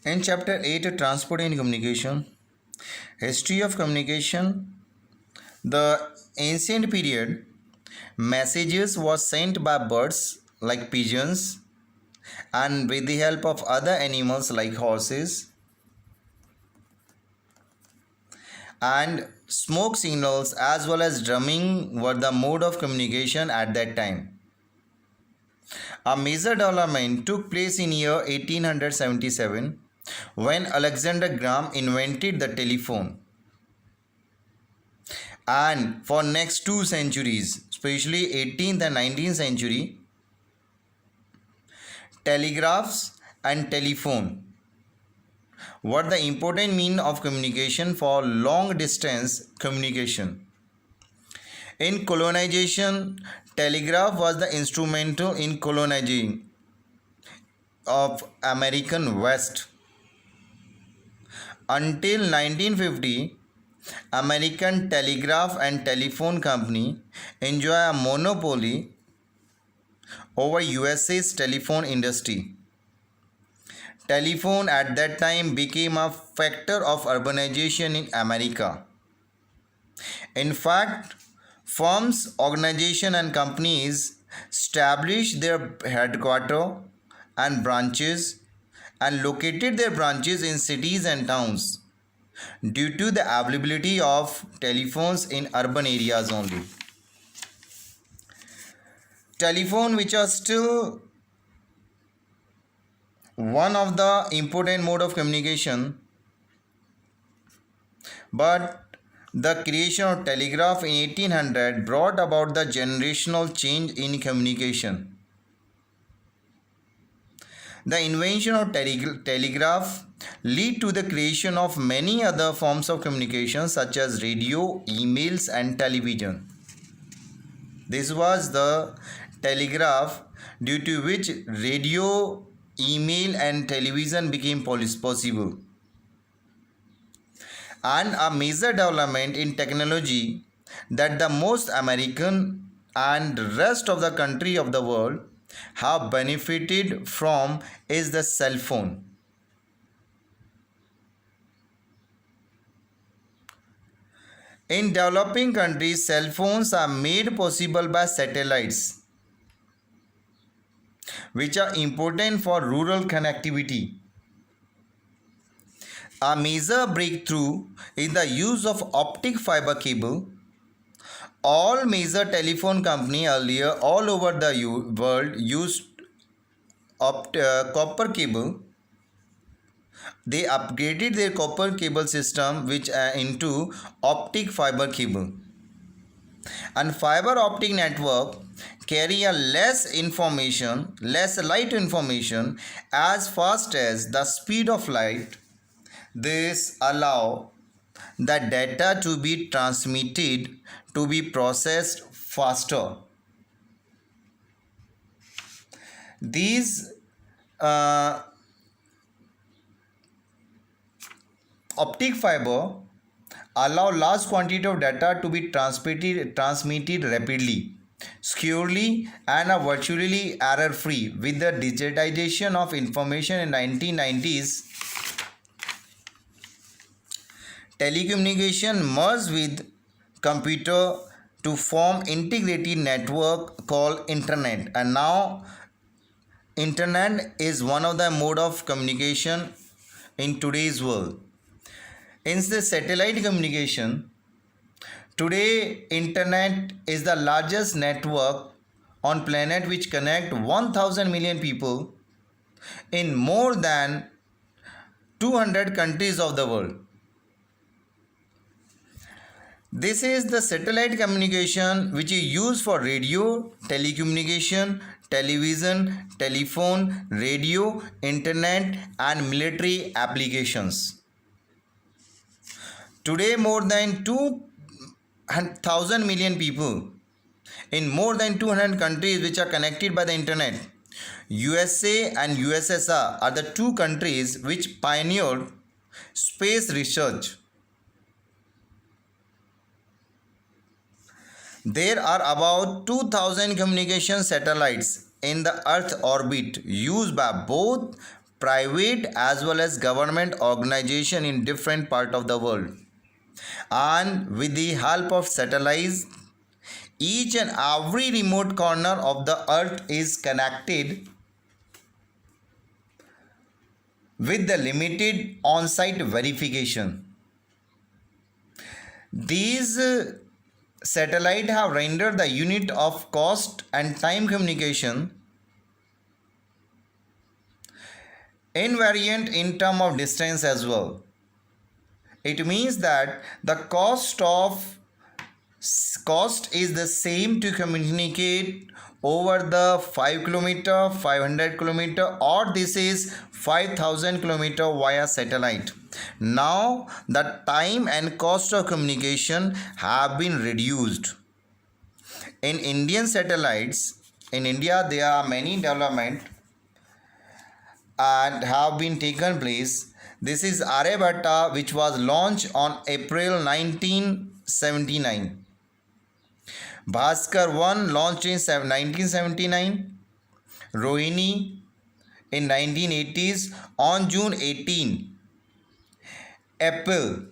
In chapter 8, Transport and Communication, History of Communication, the ancient period, messages was sent by birds like pigeons and with the help of other animals like horses, and smoke signals as well as drumming were the mode of communication at that time. A major development took place in year 1877 when Alexander Graham invented the telephone. And for next 2 centuries, especially 18th and 19th century, telegraphs and telephone were the important mean of communication for long distance communication. In colonization, telegraph was the instrumental in colonizing of American West. Until 1950, American Telegraph and Telephone Company enjoy a monopoly over USA's telephone industry. Telephone at that time became a factor of urbanization in America. In fact, firms, organizations, and companies established their headquarters and branches and located their branches in cities and towns due to the availability of telephones in urban areas only. Telephone, which are still one of the important mode of communication, but the creation of telegraph in 1800 brought about the generational change in communication. The invention of telegraph lead to the creation of many other forms of communication such as radio, emails and television. This was the telegraph due to which radio, email and television became possible. And a major development in technology that the most American and rest of the country of the world have benefited from is the cell phone. In developing countries, cell phones are made possible by satellites, which are important for rural connectivity. A major breakthrough is the use of optic fiber cable. All major telephone companies earlier all over the world used copper cable. They upgraded their copper cable system which into optic fiber cable. And fiber optic network carry a less light information as fast as the speed of light. This allow the data to be transmitted to be processed faster. These optic fiber allow large quantity of data to be transmitted rapidly, securely and are virtually error free. With the digitization of information in 1990s, telecommunication merged with computer to form integrated network called internet, and now internet is one of the mode of communication in today's world. In the satellite communication, today internet is the largest network on planet which connect 1000 million people in more than 200 countries of the world. This is the satellite communication which is used for radio, telecommunication, television, telephone, radio, internet and military applications. Today more than 2,000 million people in more than 200 countries which are connected by the internet. USA and USSR are the two countries which pioneered space research. There are about 2000 communication satellites in the Earth orbit used by both private as well as government organization in different part of the world. And with the help of satellites, each and every remote corner of the earth is connected with the limited on-site verification. These satellites have rendered the unit of cost and time communication invariant in term of distance as well. It means that the cost is the same to communicate over the 5 kilometer, 500 kilometer, or this is 5000 kilometer via satellite. Now the time and cost of communication have been reduced. In Indian satellites, in India there are many development and have been taken place. This is Aryabhatta, which was launched on April 1979. Bhaskar 1 launched in 1979. Rohini in 1980s on June 18. Apple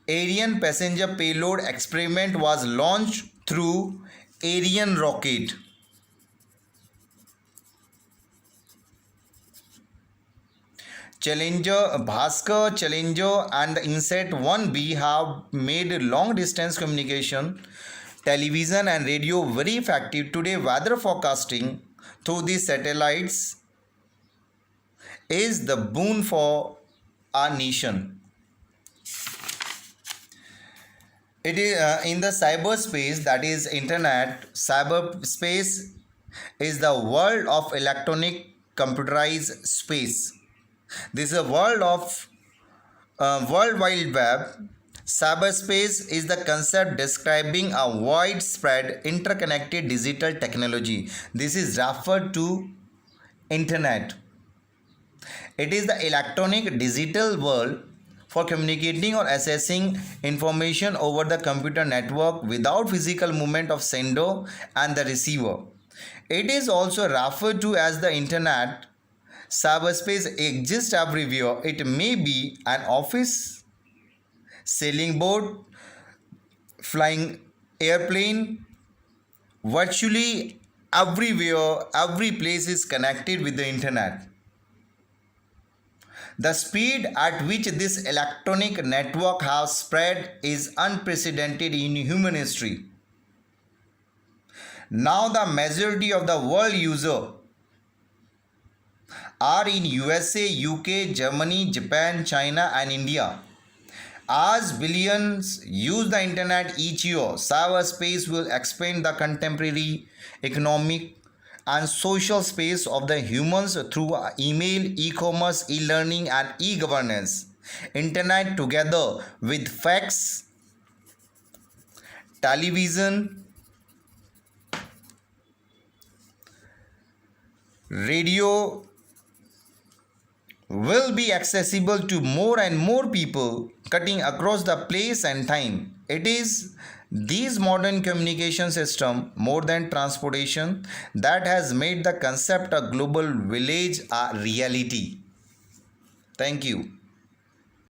Ariane passenger payload experiment was launched through Ariane rocket. Bhaskar, Challenger and the INSAT 1B have made long distance communication, television and radio very effective. Today weather forecasting through these satellites is the boon for our nation. It is in the cyberspace, that is internet. Cyberspace is the world of electronic computerized space. This is a world of World Wide Web. Cyberspace is the concept describing a widespread interconnected digital technology. This is referred to internet. It is the electronic digital world for communicating or accessing information over the computer network without physical movement of sender and the receiver. It is also referred to as the internet. Cyberspace exists everywhere. It may be an office, sailing boat, flying airplane. Virtually everywhere, every place is connected with the internet. The speed at which this electronic network has spread is unprecedented in human history. Now the majority of the world users are in USA, UK, Germany, Japan, China and India. As billions use the internet each year, cyberspace will expand the contemporary economic and social space of the humans through email, e-commerce, e-learning and e-governance. Internet together with fax, television, radio will be accessible to more and more people, cutting across the place and time. It is these modern communication system more than transportation that has made the concept of global village a reality. Thank you.